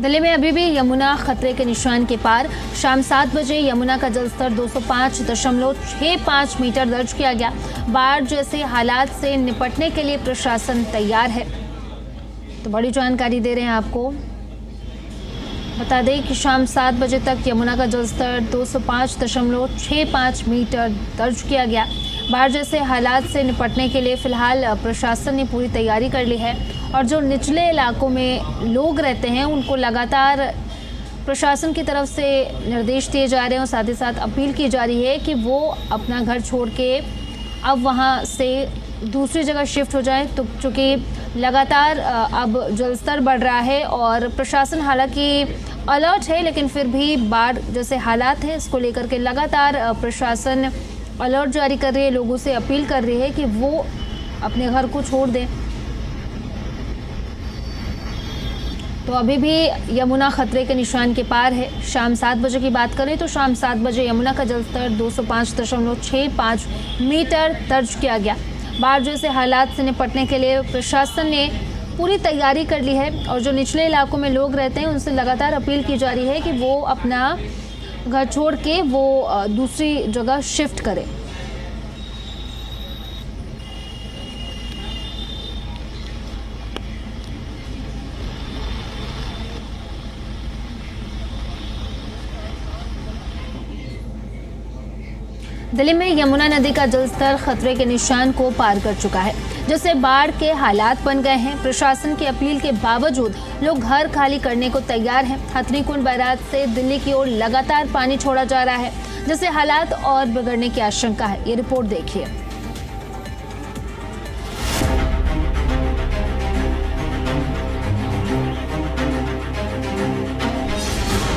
दिल्ली में अभी भी यमुना खतरे के निशान के पार। शाम 7 बजे यमुना का जलस्तर 205.65 मीटर दर्ज किया गया। बाढ़ जैसे हालात से निपटने के लिए प्रशासन तैयार है। तो बड़ी जानकारी दे रहे हैं आपको। बता दें कि शाम 7 बजे तक यमुना का जलस्तर 205.65 मीटर दर्ज किया गया। बाढ़ जैसे हालात से निपटने के लिए फिलहाल प्रशासन ने पूरी तैयारी कर ली है और जो निचले इलाकों में लोग रहते हैं उनको लगातार प्रशासन की तरफ से निर्देश दिए जा रहे हैं और साथ ही साथ अपील की जा रही है कि वो अपना घर छोड़ के अब वहाँ से दूसरी जगह शिफ्ट हो जाए। तो चूँकि लगातार अब जलस्तर बढ़ रहा है और प्रशासन हालांकि अलर्ट है, लेकिन फिर भी बाढ़ जैसे हालात हैं इसको लेकर के लगातार प्रशासन अलर्ट जारी कर रही है, लोगों से अपील कर रही है कि वो अपने घर को छोड़ दें। तो अभी भी यमुना खतरे के निशान के पार है। शाम 7 बजे की बात करें तो शाम 7 बजे यमुना का जलस्तर 205.65 मीटर दर्ज किया गया। बाढ़ जैसे हालात से निपटने के लिए प्रशासन ने पूरी तैयारी कर ली है और जो निचले इलाकों में लोग रहते हैं उनसे लगातार अपील की जा रही है कि वो अपना घर छोड़ के वो दूसरी जगह शिफ्ट करें। दिल्ली में यमुना नदी का जलस्तर खतरे के निशान को पार कर चुका है, जिससे बाढ़ के हालात बन गए हैं। प्रशासन की अपील के बावजूद लोग घर खाली करने को तैयार हैं। हथनीकुंड बैराज से दिल्ली की ओर लगातार पानी छोड़ा जा रहा है, जिससे हालात और बिगड़ने की आशंका है। ये रिपोर्ट देखिए।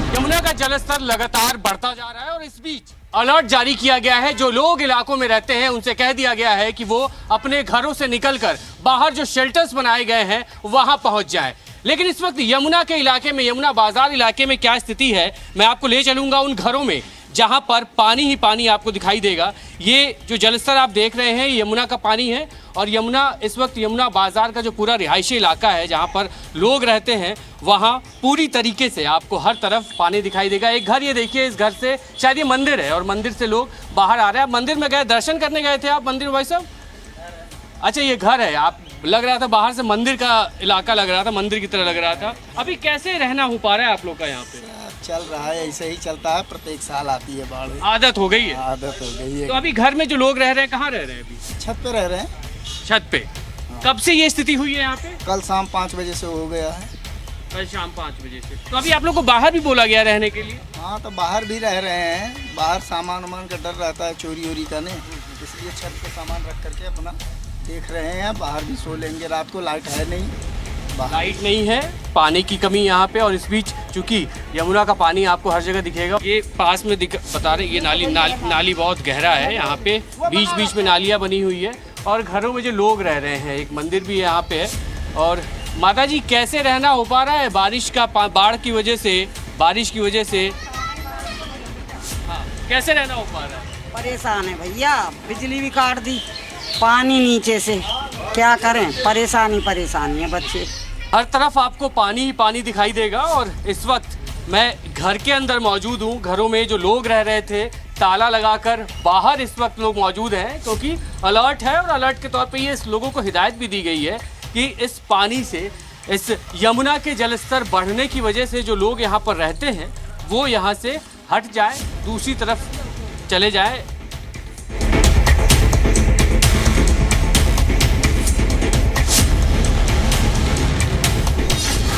यमुना का जलस्तर लगातार बढ़ता जा रहा है और इस बीच अलर्ट जारी किया गया है। जो लोग इलाकों में रहते हैं उनसे कह दिया गया है कि वो अपने घरों से निकलकर बाहर जो शेल्टर्स बनाए गए हैं वहां पहुंच जाएं। लेकिन इस वक्त यमुना के इलाके में, यमुना बाजार इलाके में क्या स्थिति है, मैं आपको ले चलूंगा उन घरों में जहां पर पानी ही पानी आपको दिखाई देगा। ये जो जलस्तर आप देख रहे हैं यमुना का पानी है और यमुना इस वक्त यमुना बाजार का जो पूरा रिहायशी इलाका है जहां पर लोग रहते हैं वहां पूरी तरीके से आपको हर तरफ पानी दिखाई देगा। एक घर ये देखिए, इस घर से शायद ये मंदिर है और मंदिर से लोग बाहर आ रहे हैं। आप मंदिर में गए, दर्शन करने गए थे आप मंदिर भाई साहब? अच्छा, ये घर है, आप लग रहा था बाहर से मंदिर का इलाका लग रहा था, मंदिर की तरह लग रहा था। अभी कैसे रहना हो पा रहा है आप लोग का यहाँ पे? चल रहा है, ऐसे ही चलता है, प्रत्येक साल आती है बाढ़। आदत हो गई है? आदत हो गई है। तो अभी घर में जो लोग रह रहे हैं कहाँ रह रहे हैं अभी? छत पे रह रहे हैं। छत पे? कब से ये स्थिति हुई है यहाँ पे? कल शाम 5 बजे से हो गया है। कल शाम 5 बजे से। तो अभी आप लोग को बाहर भी बोला गया रहने के लिए? हाँ, तो बाहर भी रह रहे हैं। बाहर सामान वामान का डर रहता है, चोरी वोरी का नहीं, इसलिए छत पे सामान रख करके अपना देख रहे हैं। बाहर भी सो लेंगे, रात को लाइट है नहीं, लाइट नहीं है, पानी की कमी यहाँ पे। और इस बीच चूंकि यमुना का पानी आपको हर जगह दिखेगा, ये पास में बता रहे, ये नाली बहुत गहरा है यहाँ पे, बीच बीच में नालियाँ बनी हुई है और घरों में जो लोग रह रहे हैं, एक मंदिर भी यहाँ पे है। और माता जी, कैसे रहना हो पा रहा है बारिश का, बाढ़ की वजह से, बारिश की वजह से? हाँ, कैसे रहना हो पा रहा है? परेशान है भैया, बिजली भी काट दी, पानी नीचे से, क्या करें, परेशानी है बच्चे। हर तरफ आपको पानी ही पानी दिखाई देगा और इस वक्त मैं घर के अंदर मौजूद हूँ। घरों में जो लोग रह रहे थे ताला लगाकर बाहर इस वक्त लोग मौजूद हैं क्योंकि अलर्ट है और अलर्ट के तौर पे ये इस लोगों को हिदायत भी दी गई है कि इस पानी से, इस यमुना के जलस्तर बढ़ने की वजह से जो लोग यहाँ पर रहते हैं वो यहाँ से हट जाए, दूसरी तरफ चले जाए।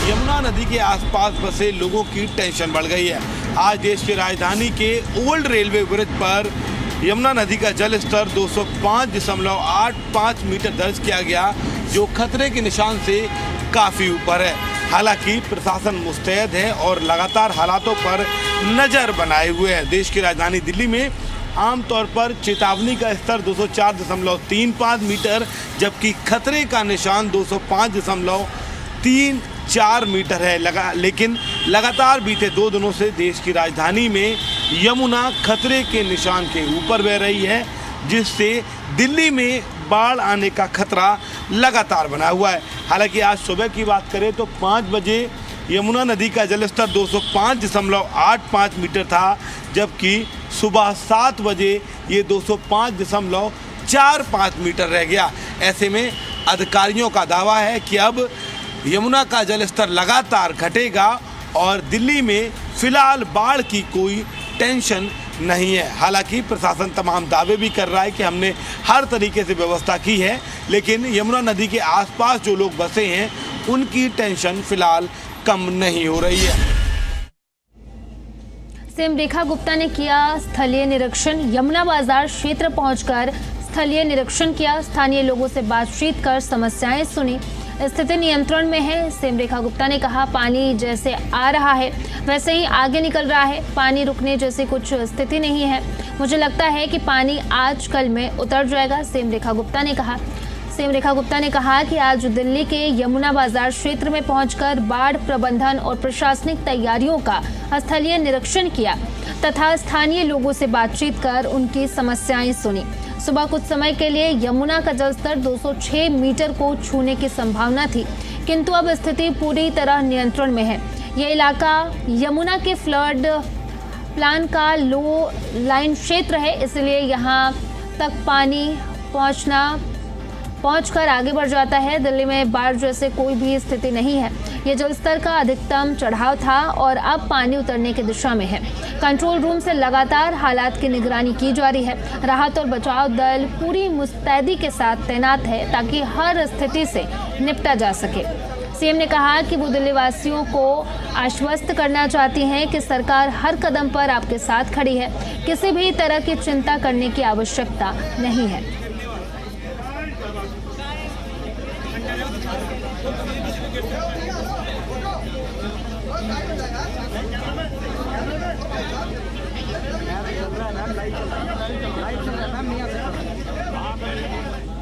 यमुना नदी के आसपास बसे लोगों की टेंशन बढ़ गई है। आज देश की राजधानी के ओल्ड रेलवे ब्रिज पर यमुना नदी का जलस्तर 205.85 मीटर दर्ज किया गया, जो खतरे के निशान से काफ़ी ऊपर है। हालांकि प्रशासन मुस्तैद है और लगातार हालातों पर नज़र बनाए हुए है। देश की राजधानी दिल्ली में आमतौर पर चेतावनी का स्तर 204.35 मीटर, जबकि खतरे का निशान 205.34 मीटर है। लेकिन लगातार बीते 2 दिनों से देश की राजधानी में यमुना खतरे के निशान के ऊपर बह रही है, जिससे दिल्ली में बाढ़ आने का खतरा लगातार बना हुआ है। हालांकि आज सुबह की बात करें तो 5 बजे यमुना नदी का जलस्तर 205.85 मीटर था, जबकि सुबह 7 बजे ये 205.45 मीटर रह गया। ऐसे में अधिकारियों का दावा है कि अब यमुना का जलस्तर लगातार घटेगा और दिल्ली में फिलहाल बाढ़ की कोई टेंशन नहीं है। हालांकि प्रशासन तमाम दावे भी कर रहा है कि हमने हर तरीके से व्यवस्था की है, लेकिन यमुना नदी के आसपास जो लोग बसे हैं उनकी टेंशन फिलहाल कम नहीं हो रही है। सीएम रेखा गुप्ता ने किया स्थलीय निरीक्षण। यमुना बाजार क्षेत्र पहुंचकर स्थलीय निरीक्षण किया, स्थानीय लोगों से बातचीत कर समस्याएं सुनी। स्थिति नियंत्रण में है। सीएम रेखा गुप्ता ने कहा, पानी जैसे आ रहा है वैसे ही आगे निकल रहा है, पानी रुकने जैसी कुछ स्थिति नहीं है। मुझे लगता है कि पानी आज कल में उतर जाएगा, सीएम रेखा गुप्ता ने कहा। सीएम रेखा गुप्ता ने कहा कि आज दिल्ली के यमुना बाजार क्षेत्र में पहुंचकर बाढ़ प्रबंधन और प्रशासनिक तैयारियों का स्थलीय निरीक्षण किया तथा स्थानीय लोगों से बातचीत कर उनकी समस्याएं सुनी। सुबह कुछ समय के लिए यमुना का जलस्तर 206 मीटर को छूने की संभावना थी, किंतु अब स्थिति पूरी तरह नियंत्रण में है। यह इलाका यमुना के फ्लड प्लान का लो लाइन क्षेत्र है, इसलिए यहाँ तक पानी पहुंचकर आगे बढ़ जाता है। दिल्ली में बाढ़ जैसे कोई भी स्थिति नहीं है। ये जलस्तर का अधिकतम चढ़ाव था और अब पानी उतरने की दिशा में है। कंट्रोल रूम से लगातार हालात की निगरानी की जा रही है। राहत और बचाव दल पूरी मुस्तैदी के साथ तैनात है ताकि हर स्थिति से निपटा जा सके। सीएम ने कहा कि वो दिल्ली वासियों को आश्वस्त करना चाहती हैं कि सरकार हर कदम पर आपके साथ खड़ी है, किसी भी तरह की चिंता करने की आवश्यकता नहीं है।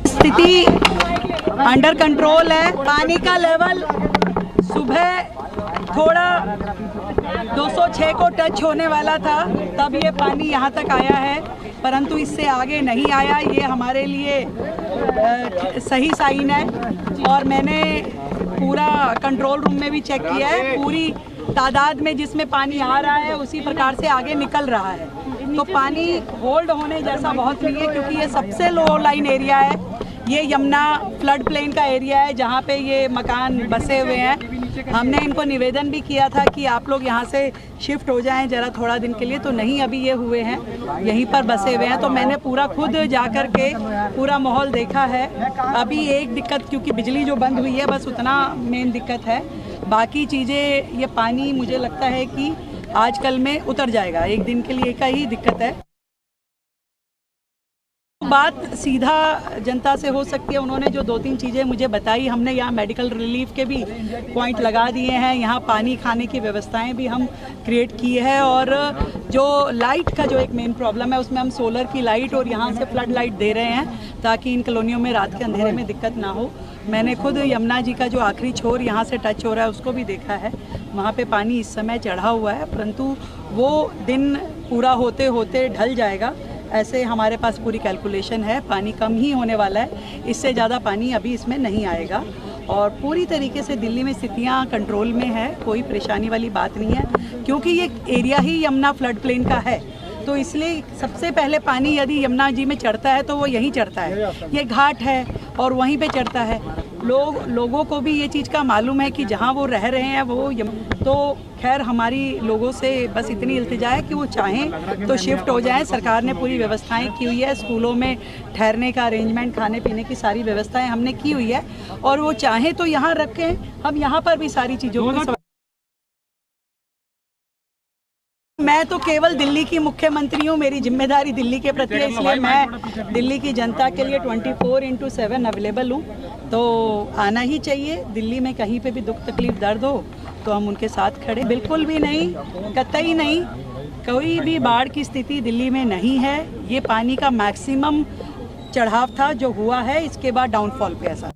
स्थिति अंडर कंट्रोल है। पानी का लेवल सुबह थोड़ा 206 को टच होने वाला था, तब ये पानी यहाँ तक आया है, परंतु इससे आगे नहीं आया। ये हमारे लिए सही साइन है और मैंने पूरा कंट्रोल रूम में भी चेक किया है। पूरी तादाद में जिसमें पानी आ रहा है उसी प्रकार से आगे निकल रहा है, तो पानी होल्ड होने जैसा बहुत नहीं है, क्योंकि ये सबसे लो लाइन एरिया है। ये यमुना फ्लड प्लेन का एरिया है जहाँ पे ये मकान बसे हुए हैं। हमने इनको निवेदन भी किया था कि आप लोग यहाँ से शिफ्ट हो जाएं जरा थोड़ा दिन के लिए, तो नहीं, अभी ये हुए हैं, यहीं पर बसे हुए हैं। तो मैंने पूरा खुद जा कर के पूरा माहौल देखा है। अभी एक दिक्कत, क्योंकि बिजली जो बंद हुई है, बस उतना मेन दिक्कत है। बाकी चीज़ें, ये पानी मुझे लगता है कि आजकल में उतर जाएगा। एक दिन के लिए का ही दिक्कत है। बात सीधा जनता से हो सकती है। उन्होंने जो 2-3 चीज़ें मुझे बताई, हमने यहाँ मेडिकल रिलीफ के भी पॉइंट लगा दिए हैं। यहाँ पानी खाने की व्यवस्थाएं भी हम क्रिएट की है, और जो लाइट का जो एक मेन प्रॉब्लम है उसमें हम सोलर की लाइट और यहाँ से फ्लड लाइट दे रहे हैं ताकि इन कॉलोनियों में रात के अंधेरे में दिक्कत ना हो। मैंने खुद यमुना जी का जो आखिरी छोर यहाँ से टच हो रहा है उसको भी देखा है। वहाँ पे पानी इस समय चढ़ा हुआ है, परंतु वो दिन पूरा होते होते ढल जाएगा। ऐसे हमारे पास पूरी कैलकुलेशन है, पानी कम ही होने वाला है, इससे ज़्यादा पानी अभी इसमें नहीं आएगा। और पूरी तरीके से दिल्ली में स्थितियाँ कंट्रोल में है, कोई परेशानी वाली बात नहीं है, क्योंकि ये एरिया ही यमुना फ्लड प्लेन का है। तो इसलिए सबसे पहले पानी यदि यमुना जी में चढ़ता है तो वो यहीं चढ़ता है, ये घाट है और वहीं पे चढ़ता है। लोगों को भी ये चीज़ का मालूम है कि जहाँ वो रह रहे हैं वो तो खैर हमारी लोगों से बस इतनी इल्तिजा है कि वो चाहें तो शिफ्ट हो जाएं। सरकार ने पूरी व्यवस्थाएं की हुई है, स्कूलों में ठहरने का अरेंजमेंट, खाने पीने की सारी व्यवस्थाएं हमने की हुई है, और वो चाहें तो यहाँ रखें। हम यहाँ पर भी सारी चीज़ों को, मैं तो केवल दिल्ली की मुख्यमंत्री हूँ, मेरी जिम्मेदारी दिल्ली के प्रति है, इसलिए मैं दिल्ली की जनता के लिए 24/7 अवेलेबल हूँ। तो आना ही चाहिए। दिल्ली में कहीं पे भी दुख तकलीफ दर्द हो तो हम उनके साथ खड़े। बिल्कुल भी नहीं, कतई नहीं, कोई भी बाढ़ की स्थिति दिल्ली में नहीं है। ये पानी का मैक्सिमम चढ़ाव था जो हुआ है, इसके बाद डाउनफॉल पे ऐसा।